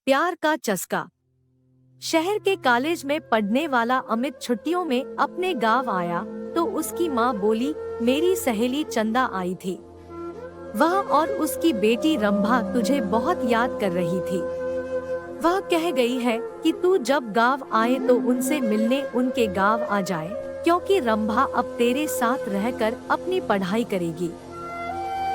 प्यार का चस्का। शहर के कॉलेज में पढ़ने वाला अमित छुट्टियों में अपने गांव आया तो उसकी माँ बोली, मेरी सहेली चंदा आई थी। वह और उसकी बेटी रंभा तुझे बहुत याद कर रही थी। वह कह गई है कि तू जब गांव आए तो उनसे मिलने उनके गांव आ जाए, क्योंकि रंभा अब तेरे साथ रहकर अपनी पढ़ाई करेगी।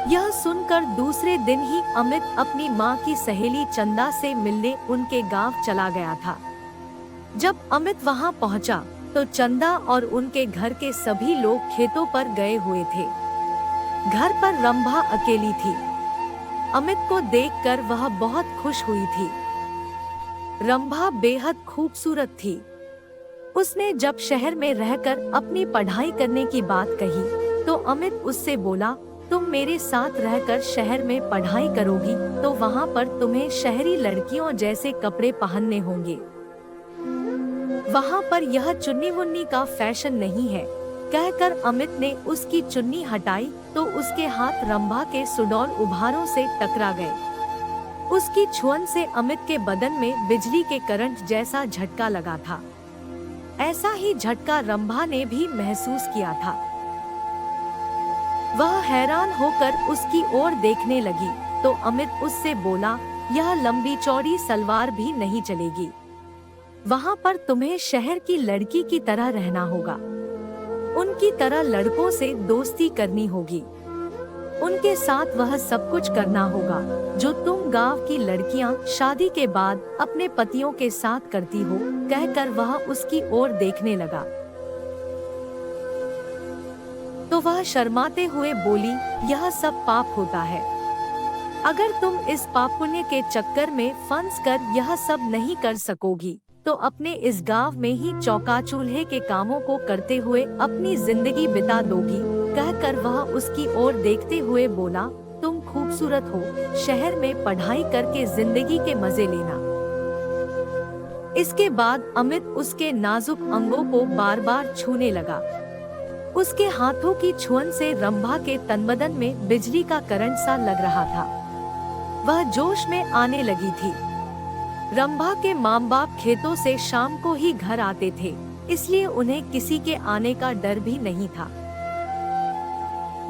यह सुनकर दूसरे दिन ही अमित अपनी माँ की सहेली चंदा से मिलने उनके गांव चला गया था। जब अमित वहां पहुंचा तो चंदा और उनके घर के सभी लोग खेतों पर गए हुए थे। घर पर रंभा अकेली थी। अमित को देखकर वह बहुत खुश हुई थी। रंभा बेहद खूबसूरत थी। उसने जब शहर में रहकर अपनी पढ़ाई करने की बात कही तो अमित उससे बोला, तुम मेरे साथ रहकर शहर में पढ़ाई करोगी तो वहाँ पर तुम्हें शहरी लड़कियों जैसे कपड़े पहनने होंगे। वहाँ पर यह चुन्नी मुन्नी का फैशन नहीं है। कहकर अमित ने उसकी चुन्नी हटाई तो उसके हाथ रंभा के सुडौल उभारों से टकरा गए। उसकी छुअन से अमित के बदन में बिजली के करंट जैसा झटका लगा था। ऐसा ही झटका रंभा ने भी महसूस किया था। वह हैरान होकर उसकी ओर देखने लगी तो अमित उससे बोला, यह लंबी चौड़ी सलवार भी नहीं चलेगी। वहाँ पर तुम्हें शहर की लड़की की तरह रहना होगा। उनकी तरह लड़कों से दोस्ती करनी होगी। उनके साथ वह सब कुछ करना होगा जो तुम गांव की लड़कियां शादी के बाद अपने पतियों के साथ करती हो। कहकर वह उसकी ओर देखने लगा तो वह शर्माते हुए बोली, यह सब पाप होता है। अगर तुम इस पाप पुण्य के चक्कर में फंस कर यह सब नहीं कर सकोगी तो अपने इस गांव में ही चौका चूल्हे के कामों को करते हुए अपनी जिंदगी बिता दोगी। कहकर वह उसकी ओर देखते हुए बोला, तुम खूबसूरत हो, शहर में पढ़ाई करके जिंदगी के मजे लेना। इसके बाद अमित उसके नाजुक अंगों को बार बार छूने लगा। उसके हाथों की छुअन से रंभा के तनबदन में बिजली का करंट सा लग रहा था। वह जोश में आने लगी थी। रंभा के माँ बाप खेतों से शाम को ही घर आते थे, इसलिए उन्हें किसी के आने का डर भी नहीं था।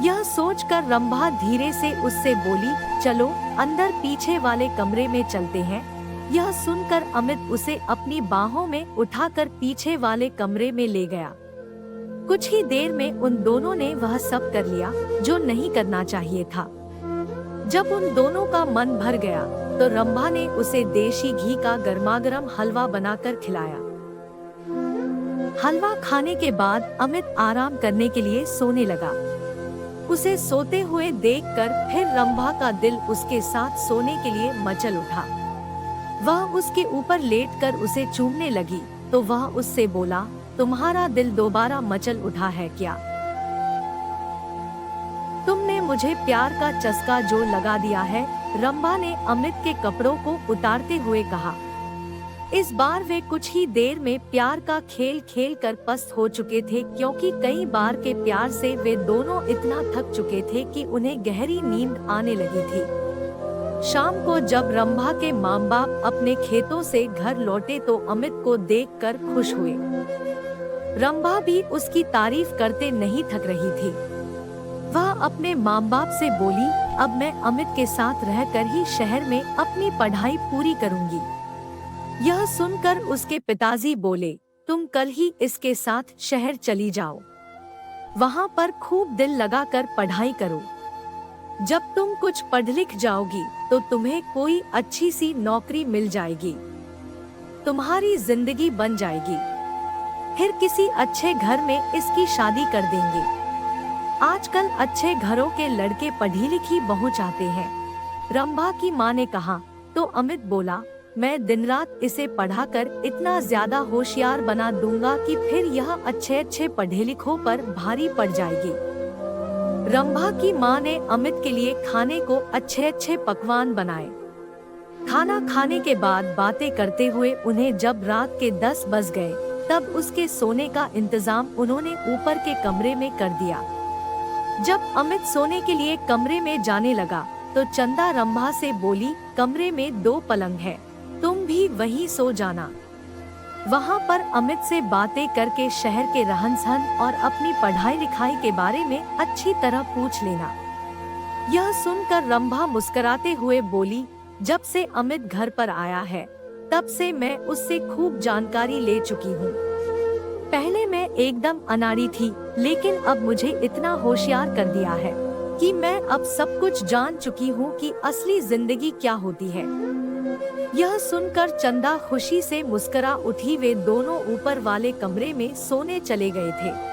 यह सोचकर रंभा धीरे से उससे बोली, चलो अंदर पीछे वाले कमरे में चलते हैं। यह सुनकर अमित उसे अपनी बाहों में उठाकर पीछे वाले कमरे में ले गया। कुछ ही देर में उन दोनों ने वह सब कर लिया जो नहीं करना चाहिए था। जब उन दोनों का मन भर गया तो रंभा ने उसे देशी घी का गर्मागर्म हलवा बनाकर खिलाया। हलवा खाने के बाद अमित आराम करने के लिए सोने लगा। उसे सोते हुए देखकर फिर रंभा का दिल उसके साथ सोने के लिए मचल उठा। वह उसके ऊपर लेटकर उसे चूमने लगी तो वह उससे बोला, तुम्हारा दिल दोबारा मचल उठा है क्या? तुमने मुझे प्यार का चस्का जो लगा दिया है। रंभा ने अमित के कपड़ों को उतारते हुए कहा। इस बार वे कुछ ही देर में प्यार का खेल खेल कर पस्त हो चुके थे, क्योंकि कई बार के प्यार से वे दोनों इतना थक चुके थे कि उन्हें गहरी नींद आने लगी थी। शाम को जब रंभा के माँ बाप अपने खेतों से घर लौटे तो अमित को देखकर खुश हुए। रंभा भी उसकी तारीफ करते नहीं थक रही थी। वह अपने माँ बाप से बोली, अब मैं अमित के साथ रहकर ही शहर में अपनी पढ़ाई पूरी करूंगी। यह सुनकर उसके पिताजी बोले, तुम कल ही इसके साथ शहर चली जाओ। वहाँ पर खूब दिल लगाकर पढ़ाई करो। जब तुम कुछ पढ़ लिख जाओगी तो तुम्हें कोई अच्छी सी नौकरी मिल जाएगी। तुम्हारी जिंदगी बन जाएगी। फिर किसी अच्छे घर में इसकी शादी कर देंगे। आजकल अच्छे घरों के लड़के पढ़ी लिखी बहू चाहते हैं। रंभा की माँ ने कहा तो अमित बोला, मैं दिन रात इसे पढ़ाकर इतना ज्यादा होशियार बना दूंगा कि फिर यह अच्छे अच्छे पढ़े लिखों पर भारी पड़ जाएगी। रंभा की माँ ने अमित के लिए खाने को अच्छे अच्छे पकवान बनाए। खाना खाने के बाद बातें करते हुए उन्हें जब रात के 10 बज गए तब उसके सोने का इंतजाम उन्होंने ऊपर के कमरे में कर दिया। जब अमित सोने के लिए कमरे में जाने लगा तो चंदा रंभा से बोली, कमरे में 2 पलंग है, तुम भी वहीं सो जाना। वहाँ पर अमित से बातें करके शहर के रहन सहन और अपनी पढ़ाई लिखाई के बारे में अच्छी तरह पूछ लेना। यह सुनकर रंभा मुस्कुराते हुए बोली, जब से अमित घर पर आया है तब से मैं उससे खूब जानकारी ले चुकी हूँ। पहले मैं एकदम अनाड़ी थी, लेकिन अब मुझे इतना होशियार कर दिया है कि मैं अब सब कुछ जान चुकी हूँ कि असली जिंदगी क्या होती है। यह सुनकर चंदा खुशी से मुस्कुरा उठी। वे दोनों ऊपर वाले कमरे में सोने चले गए थे।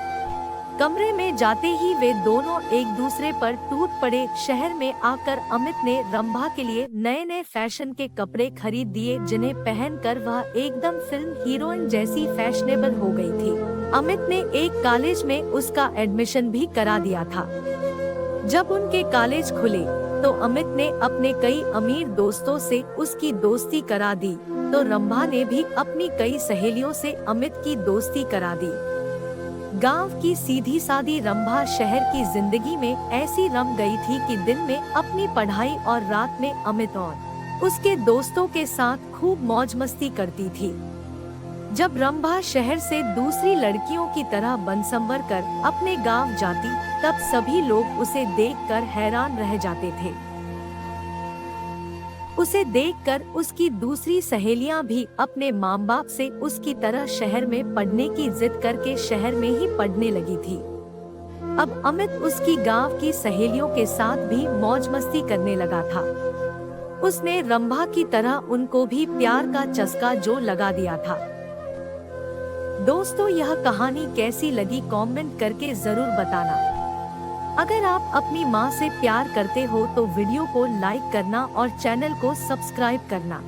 कमरे में जाते ही वे दोनों एक दूसरे पर टूट पड़े। शहर में आकर अमित ने रंभा के लिए नए नए फैशन के कपड़े खरीद दिए, जिन्हें पहनकर वह एकदम फिल्म हीरोइन जैसी फैशनेबल हो गई थी। अमित ने एक कॉलेज में उसका एडमिशन भी करा दिया था। जब उनके कॉलेज खुले तो अमित ने अपने कई अमीर दोस्तों से उसकी दोस्ती करा दी, तो रंभा ने भी अपनी कई सहेलियों से अमित की दोस्ती करा दी। गांव की सीधी सादी रंभा शहर की जिंदगी में ऐसी रम गई थी कि दिन में अपनी पढ़ाई और रात में अमित और उसके दोस्तों के साथ खूब मौज मस्ती करती थी। जब रंभा शहर से दूसरी लड़कियों की तरह बनसंवर कर अपने गांव जाती, तब सभी लोग उसे देखकर हैरान रह जाते थे। उसे देखकर उसकी दूसरी सहेलियां भी अपने माँ बाप से उसकी तरह शहर में पढ़ने की जिद करके शहर में ही पढ़ने लगी थी। अब अमित उसकी गांव की सहेलियों के साथ भी मौज मस्ती करने लगा था। उसने रंभा की तरह उनको भी प्यार का चस्का जो लगा दिया था। दोस्तों, यह कहानी कैसी लगी कमेंट करके जरूर बताना। अगर आप अपनी माँ से प्यार करते हो तो वीडियो को लाइक करना और चैनल को सब्सक्राइब करना।